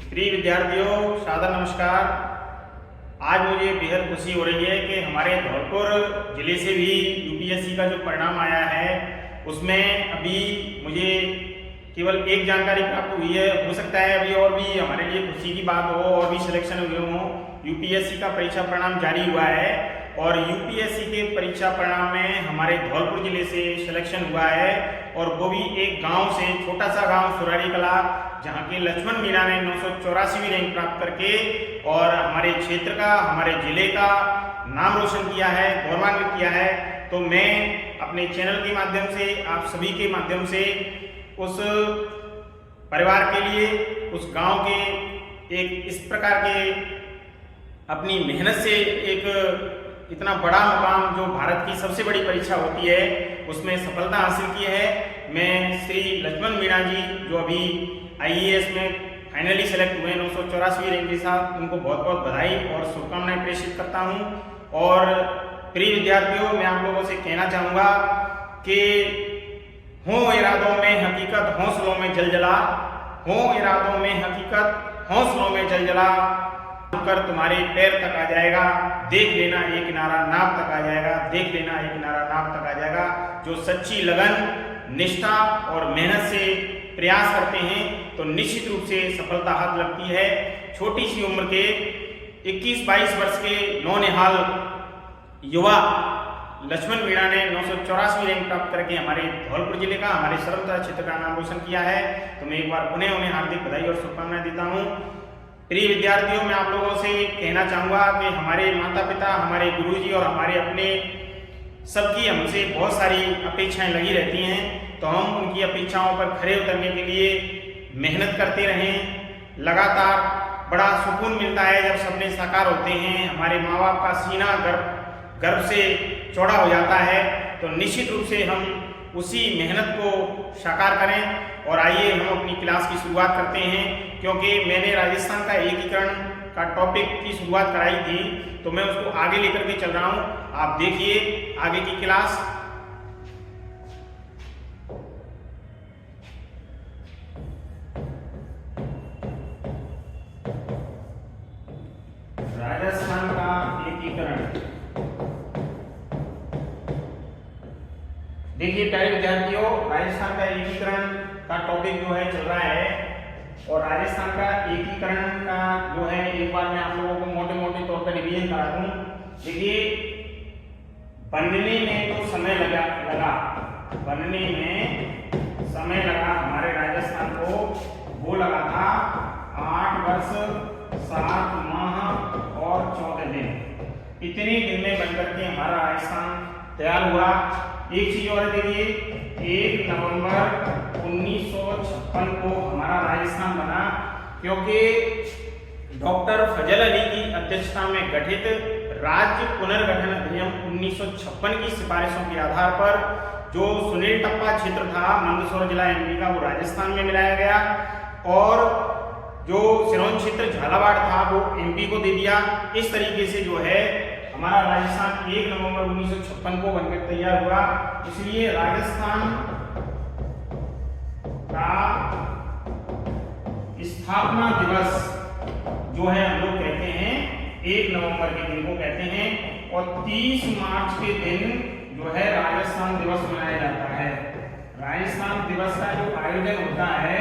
प्रिय विद्यार्थियों, सादर नमस्कार। आज मुझे बेहद खुशी हो रही है कि हमारे धौलपुर जिले से भी यूपीएससी का जो परिणाम आया है उसमें अभी मुझे केवल एक जानकारी प्राप्त हुई है। हो सकता है अभी और भी हमारे लिए खुशी की बात हो और भी सिलेक्शन हुए हों। यूपीएससी का परीक्षा परिणाम जारी हुआ है और यूपीएससी के परीक्षा परिणाम में हमारे धौलपुर जिले से सिलेक्शन हुआ है और वो भी एक गांव से, छोटा सा गांव सुरारी कला, जहां के लक्ष्मण मीणा ने 984वीं रैंक प्राप्त करके और हमारे क्षेत्र का, हमारे जिले का नाम रोशन किया है, गौरवान्वित किया है। तो मैं अपने चैनल के माध्यम से, आप सभी के माध्यम से उस परिवार के लिए, उस गांव के एक इस प्रकार के अपनी मेहनत से एक इतना बड़ा मुकाम जो भारत की सबसे बड़ी परीक्षा होती है उसमें सफलता हासिल की है। मैं श्री लक्ष्मण मीणा जी जो अभी आईएएस में फाइनली सेलेक्ट हुए 984वीं रैंक के साथ, उनको बहुत बहुत बधाई और शुभकामनाएं प्रेषित करता हूं। और प्रिय विद्यार्थियों, मैं आप लोगों से कहना चाहूँगा कि हों इरादों में हकीकत, हौसलों में जलजला, हों इरादों में हकीकत, हौसलों में जलजला, कर तुम्हारे पैर तक आ जाएगा, देख लेना एक किनारा नाव तक आ जाएगा, देख लेना एक किनारा नाव तक आ जाएगा। जो सच्ची लगन, निष्ठा और मेहनत से प्रयास करते हैं तो निश्चित रूप से सफलता हाथ लगती है। छोटी सी उम्र के 21-22 वर्ष के नौनिहाल युवा लक्ष्मण मीणा ने 984वीं रैंक प्राप्त करके हमारे धौलपुर जिले का, हमारे सरमता क्षेत्र का नाम रोशन किया है। तो मैं एक बार पुनः उन्हें हार्दिक बधाई और शुभकामनाएं देता हूँ। प्रिय विद्यार्थियों, मैं आप लोगों से कहना चाहूँगा कि हमारे माता पिता, हमारे गुरुजी और हमारे अपने सबकी हमसे बहुत सारी अपेक्षाएं लगी रहती हैं, तो हम उनकी अपेक्षाओं पर खरे उतरने के लिए मेहनत करते रहें। लगातार बड़ा सुकून मिलता है जब सपने साकार होते हैं, हमारे माँ बाप का सीना गर्व से चौड़ा हो जाता है। तो निश्चित रूप से हम उसी मेहनत को साकार करें। और आइए हम अपनी क्लास की शुरुआत करते हैं, क्योंकि मैंने राजस्थान का एकीकरण का टॉपिक की शुरुआत कराई थी तो मैं उसको आगे लेकर के चल रहा हूँ। आप देखिए आगे की क्लास। राजस्थान का एकीकरण। देखिए प्यारे विद्यार्थियों, राजस्थान का एकीकरण का टॉपिक जो है चल रहा है और राजस्थान का एकीकरण का जो है एक बार मैं आप लोगों को मोटे मोटे तौर पर रिवीजन करा दूं। देखिए, बनने में तो समय लगा बनने में समय लगा हमारे राजस्थान को, वो लगा था 8 वर्ष 7 माह और 14 दिन। इतने दिन में बनकर के हमारा राजस्थान तैयार हुआ। एक चीज और देखिए, 1 नवंबर 1956 को हमारा राजस्थान बना, क्योंकि डॉक्टर फजल अली की अध्यक्षता में गठित राज्य पुनर्गठन अधिनियम 1956 की सिफारिशों के आधार पर जो सुनील टप्पा क्षेत्र था, मंदसौर जिला एमपी का, वो राजस्थान में मिलाया गया और जो सिरोंज क्षेत्र झालावाड़ था वो एमपी को दे दिया। इस तरीके से जो है हमारा राजस्थान 1 नवंबर 1956 को बनकर तैयार हुआ। इसलिए राजस्थान का स्थापना दिवस जो है हम लोग कहते हैं 1 नवंबर के दिन को कहते हैं और 30 मार्च के दिन जो है राजस्थान दिवस मनाया जाता है। राजस्थान दिवस का जो आयोजन होता है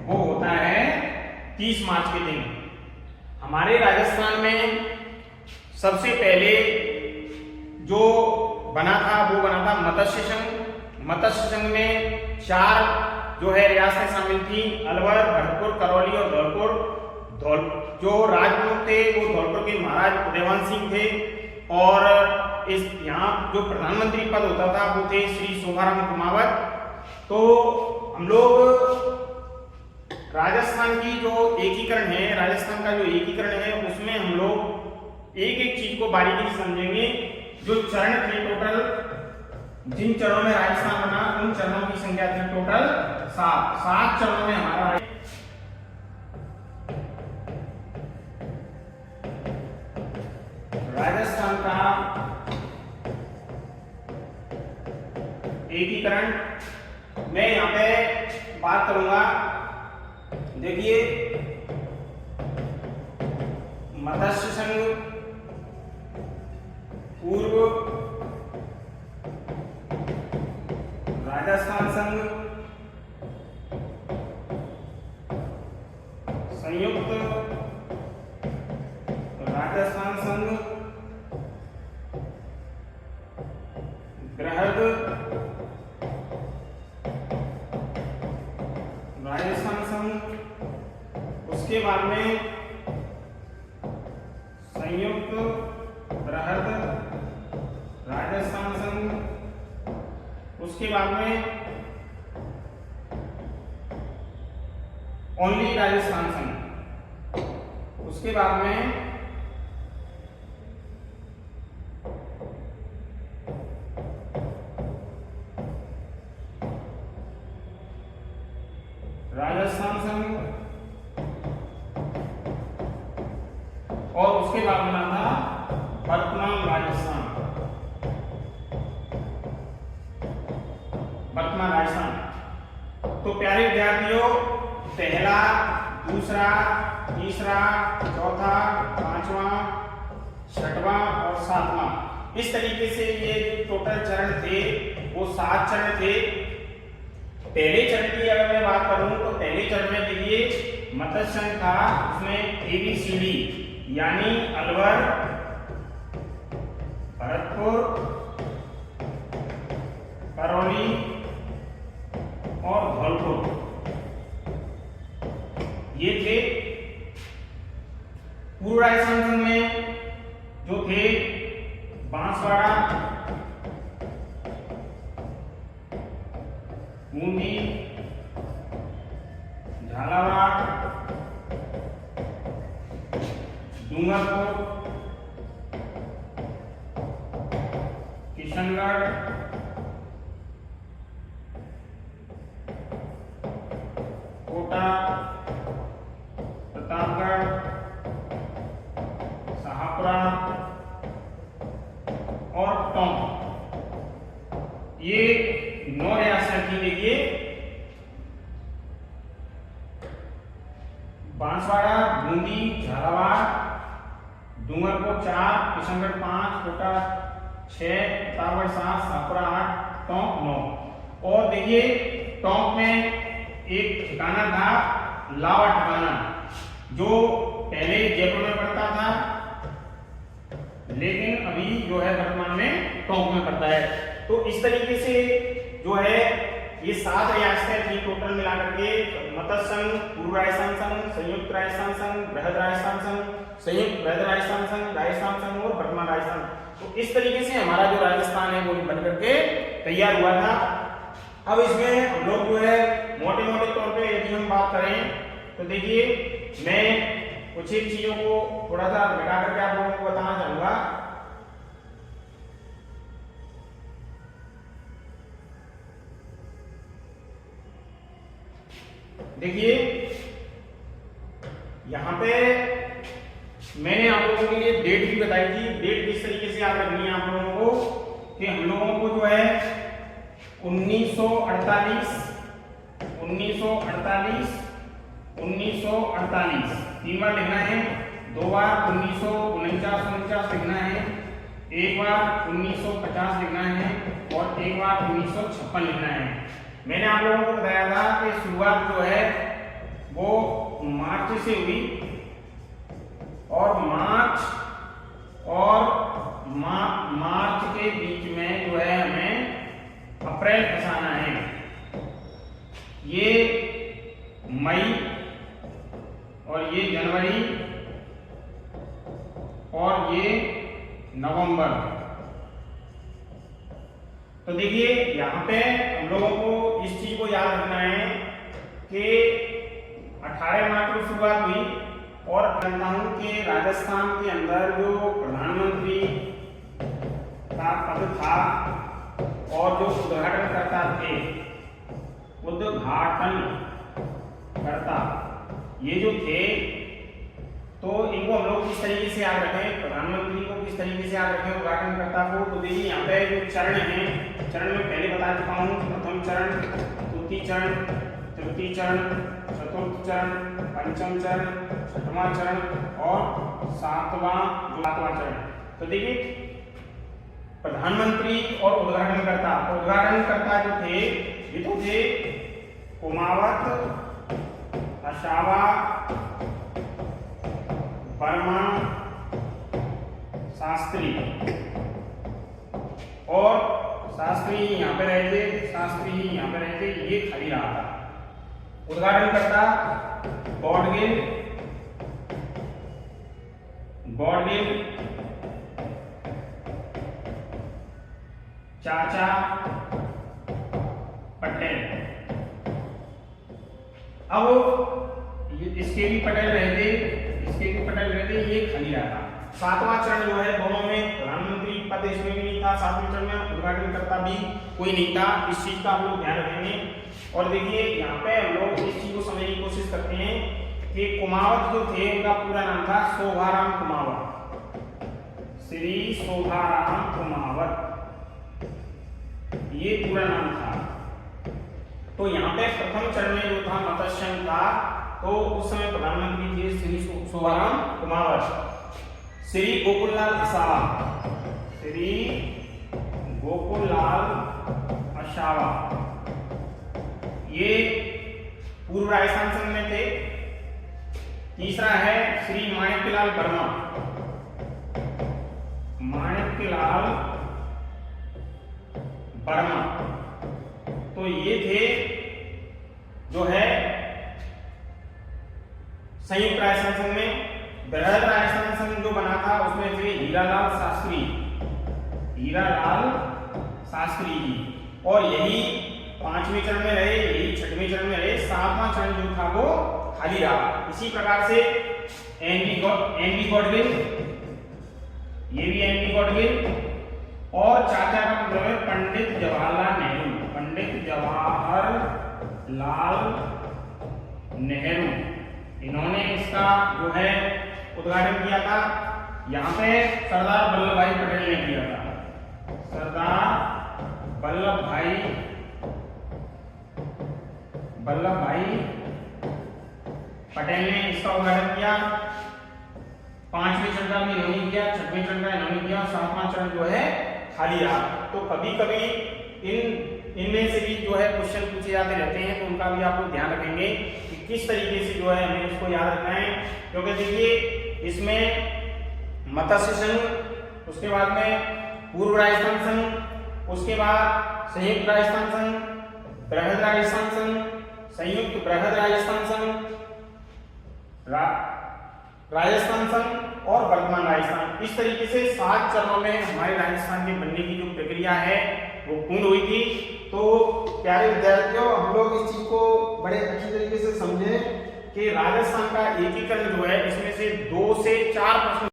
वो होता है 30 मार्च के दिन। हमारे राजस्थान में सबसे पहले जो बना था वो बना था मत्स्य संघ। मत्स्य संघ में 4 जो है रियासतें शामिल थी, अलवर, भरतपुर, करौली और धौलपुर। जो राजप्रमुख थे वो धौलपुर के महाराज उदयवान सिंह थे और इस यहाँ जो प्रधानमंत्री पद होता था वो थे श्री शोभाराम कुमावत। तो हम लोग राजस्थान की जो एकीकरण है, राजस्थान का जो एकीकरण है उसमें हम लोग एक एक चीज को बारीकी से समझेंगे। जो चरण थे टोटल, जिन चरणों में राजस्थान बना उन चरणों की संख्या थी टोटल 7 चरणों में हमारा राजस्थान का एकीकरण। मैं यहाँ पे बात करूंगा। देखिए मत्स्य संघ, पूर्व राजस्थान संघ, संयुक्त राजस्थान संघ, बृहद राजस्थान संघ, उसके बाद में संयुक्त बृहद राजस्थान संघ, उसके बाद में ओनली राजस्थान संघ, उसके बाद में राजस्थान संघ, और उसके बाद बना था वर्तमान राजस्थान, वर्तमान राजस्थान। तो प्यारे विद्यार्थियों, पहला, दूसरा, तीसरा, चौथा, पांचवा, छठवां और सातवां, इस तरीके से ये जो टोटल चरण थे वो 7 चरण थे। पहले चरण की अगर मैं बात करूं तो पहले चरण में देखिए मत्स्य संघ था, उसमें ABCD यानी अलवर, भरतपुर, करौली और धौलपुर, ये थे। पूर्व राजस्थान संघ में जो थे बांसवाड़ा, बूंदी, झालावाड़, डूंगरपुर, किशनगढ़, कोटा, प्रतापगढ़, शाहपुरा और टोंक, ये 9 रियासत की। देखिए बांसवाड़ा, बूंदी, झालावाड़, डूंगरपुर 4, किशनगढ़ 5, कोटा 6, प्रतापगढ़ 7, शाहपुरा 8, टोंक 9। और देखिए टोंक में एक ठिकाना था लावा ठिकाना, जो पहले जयपुर में पड़ता था लेकिन अभी जो है वर्तमान में टोंक में पड़ता है। तो इस तरीके से जो है ये 7 रियासतें थी टोटल मिलाकर के, मत्स्य संघ, पूर्व राजस्थान संघ, संयुक्त राजस्थान संघ, बृहद राजस्थान संघ, संयुक्त बृहद राजस्थान संघ, राजस्थान संघ और वर्तमान राजस्थान। तो इस तरीके से हमारा जो राजस्थान है वो बन करके तैयार हुआ था। अब इसमें हम लोग जो है मोटे मोटे तौर पे यदि हम बात करें तो देखिए मैं कुछ एक चीजों को थोड़ा सा घटा करके आप लोगों को बताना चाहूंगा। देखिए यहां पे मैंने आप लोगों के लिए डेट भी बताई थी। डेट किस तरीके से याद रखनी है आप लोगों को कि हम लोगों को जो है 1948 3 बार लिखना है, 2 बार 1949 लिखना है, 1 बार 1950 लिखना है और 1 बार 1956 लिखना है। मैंने आप लोगों को बताया था कि शुरुआत जो है वो मार्च से हुई और मार्च के बीच में जो है हमें अप्रैल फंसाना है। ये मई और ये जनवरी और ये नवंबर। तो देखिए यहाँ पे हम लोगों को इस चीज को याद रखना है कि 18 मार्च को शुरुआत हुई और कहता हूं कि राजस्थान के अंदर जो प्रधानमंत्री का पद था और जो उद्घाटनकर्ता थे, उद्घाटनकर्ता ये जो थे, तो इनको हम लोग किस तरीके से याद रखें, प्रधानमंत्री को किस तरीके से याद रखें, उद्घाटनकर्ता को। तो देखिए यहाँ पे जो चरण हैं, चरण में पहले बता चुका हूँ, प्रथम चरण, द्वितीय चरण, तृतीय चरण, चतुर्थ चरण, पंचम चरण, छठवां चरण और सातवां चरण। तो देखिए प्रधानमंत्री और उद्घाटनकर्ता, तो उद्घाटनकर्ता जो थे ये तो थे कुमावत, अशावा, वर्मा, शास्त्री, और शास्त्री यहाँ पे रहे थे, शास्त्री ही यहाँ पे रहे थे, ये खाली रहा था। उद्घाटनकर्ता गॉडगिल, चाचा पटेल। अब इसके भी पटेल रहे थे, ये खाली रहा था। सातवां चरण जो है दोनों में प्रधानमंत्री पद इसमें भी नहीं था, सातवें चरण में उद्घाटनकर्ता भी कोई नहीं था। इस चीज का हम लोग ध्यान रखेंगे। और देखिए यहाँ पे हम लोग इस चीज को समझने की कोशिश करते हैं कि कुमावत जो थे उनका पूरा नाम था शोभाराम कुमावत, श्री शोभाराम कुमावत, ये पूरा नाम था। तो यहाँ पे प्रथम चरण में जो था मत्स्य था, तो उस समय प्रधानमंत्री थे श्री शोभाराम कुमावत। श्री गोकुललाल असावा, श्री गोकुललाल असावा, ये पूर्व राजस्थान संघ में थे। तीसरा है श्री माणिक्यलाल वर्मा, माणिक्यलाल वर्मा, तो ये थे जो है संयुक्त राजस्थान संघ में। बृहद राजस्थान संघ जो बना था उसमें थे हीरालाल शास्त्री जी, और यही पांचवें चरण में रहे, यही छठवें चरण में रहे। सातवां चरण जो था वो खाली रहा। इसी प्रकार से एनवी गॉडगिल, ये भी एनवी गॉडगिल, और चाचा का मतलब है पंडित जवाहरलाल नेहरू, इन्होंने इसका जो है उद्घाटन किया था। यहाँ पे सरदार वल्लभ भाई पटेल ने किया था, सरदार वल्लभ भाई पटेल ने इसका उद्घाटन किया। पांचवें चरण का भी इन्होंने किया, छठवें चरण का इन्होंने किया, सातवां चरण जो है खाली रहा। तो कभी कभी इनमें से भी जो है क्वेश्चन पूछे जाते रहते हैं, तो उनका भी आप लोग ध्यान रखेंगे कि किस तरीके से जो है हमें इसको याद रखना है। क्योंकि देखिए इसमें मत्स्य संघ, उसके बाद में पूर्व राजस्थान संघ, उसके बाद संयुक्त राजस्थान संघ, बृहद राजस्थान संघ, संयुक्त बृहद राजस्थान संघ, राजस्थान संघ और वर्तमान राजस्थान, इस तरीके से 7 चरणों में हमारे राजस्थान के बनने की जो प्रक्रिया है वो पूर्ण हुई थी। तो प्यारे विद्यार्थियों, हम लोग इस चीज को बड़े अच्छी तरीके से समझें कि राजस्थान का एकीकरण जो है इसमें से 2 से 4 प्रश्न